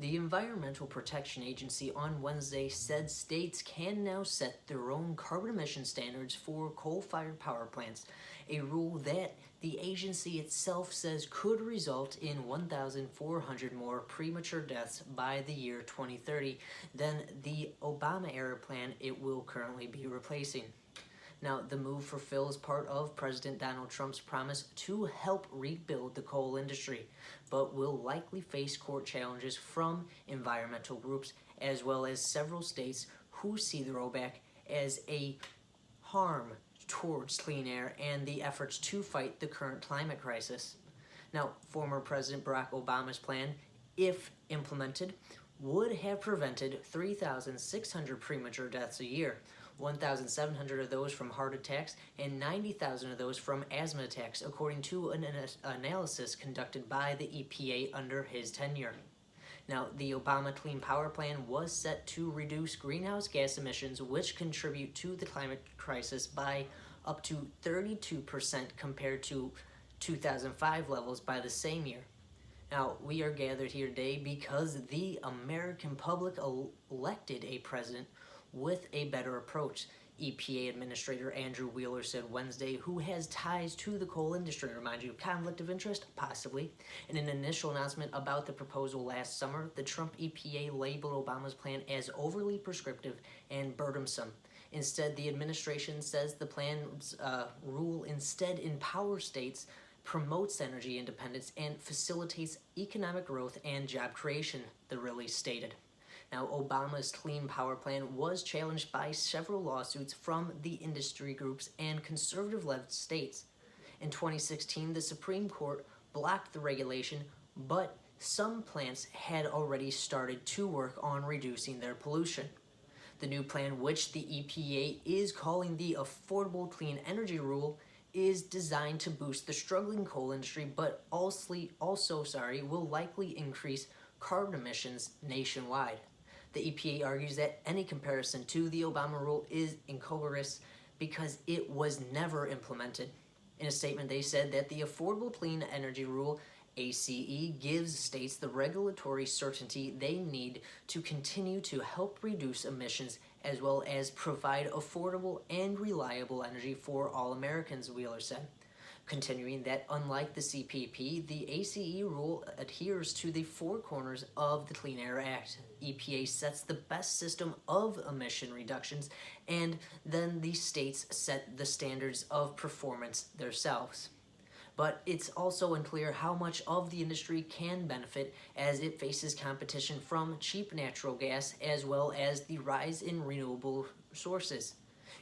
The Environmental Protection Agency on Wednesday said states can now set their own carbon emission standards for coal-fired power plants, a rule that the agency itself says could result in 1,400 more premature deaths by the year 2030 than the Obama-era plan it will currently be replacing. Now, the move fulfills part of President Donald Trump's promise to help rebuild the coal industry, but will likely face court challenges from environmental groups as well as several states who see the rollback as a harm towards clean air and the efforts to fight the current climate crisis. Now, former President Barack Obama's plan, if implemented, would have prevented 3,600 premature deaths a year, 1,700 of those from heart attacks, and 90,000 of those from asthma attacks, according to an analysis conducted by the EPA under his tenure. Now, the Obama Clean Power Plan was set to reduce greenhouse gas emissions, which contribute to the climate crisis by up to 32% compared to 2005 levels by the same year. Now, we are gathered here today because the American public elected a president with a better approach, EPA Administrator Andrew Wheeler said Wednesday, who has ties to the coal industry. Remind you, conflict of interest? Possibly. In an initial announcement about the proposal last summer, the Trump EPA labeled Obama's plan as overly prescriptive and burdensome. Instead, the administration says the plan's rule instead empowers states, promotes energy independence, and facilitates economic growth and job creation, the release stated. Now, Obama's Clean Power Plan was challenged by several lawsuits from the industry groups and conservative-led states. In 2016, the Supreme Court blocked the regulation, but some plants had already started to work on reducing their pollution. The new plan, which the EPA is calling the Affordable Clean Energy Rule, is designed to boost the struggling coal industry, but also will likely increase carbon emissions nationwide. The EPA argues that any comparison to the Obama rule is incolorous because it was never implemented. In a statement, they said that the Affordable Clean Energy Rule, ACE, gives states the regulatory certainty they need to continue to help reduce emissions as well as provide affordable and reliable energy for all Americans, Wheeler said. Continuing that unlike the CPP, the ACE rule adheres to the four corners of the Clean Air Act. EPA sets the best system of emission reductions, and then the states set the standards of performance themselves. But it's also unclear how much of the industry can benefit as it faces competition from cheap natural gas as well as the rise in renewable sources.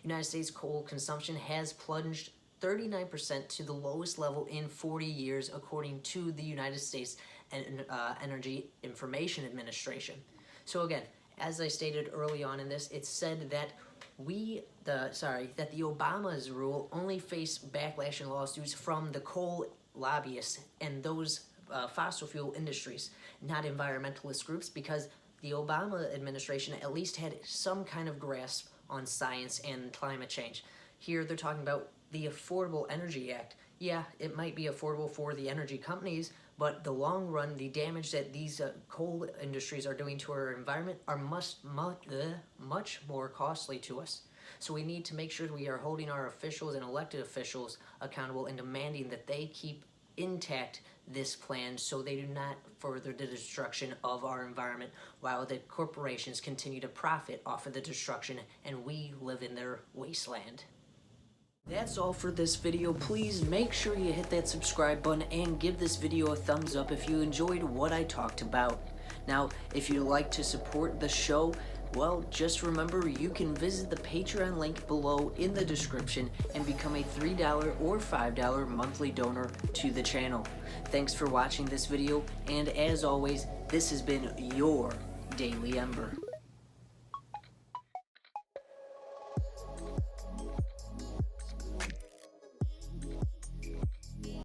United States coal consumption has plunged 39% to the lowest level in 40 years, according to the United States Energy Information Administration. So again, as I stated early on in this, it's said that that the Obama's rule only faced backlash and lawsuits from the coal lobbyists and those fossil fuel industries, not environmentalist groups, because the Obama administration at least had some kind of grasp on science and climate change. Here they're talking about the Affordable Energy Act. Yeah, it might be affordable for the energy companies, but the long run, the damage that these coal industries are doing to our environment are much more costly to us. So we need to make sure that we are holding our officials and elected officials accountable and demanding that they keep intact this plan so they do not further the destruction of our environment while the corporations continue to profit off of the destruction and we live in their wasteland. That's all for this video. Please make sure you hit that subscribe button and give this video a thumbs up if you enjoyed what I talked about. Now, if you'd like to support the show, well, just remember you can visit the Patreon link below in the description and become a $3 or $5 monthly donor to the channel. Thanks for watching this video, and as always, this has been your Daily Ember.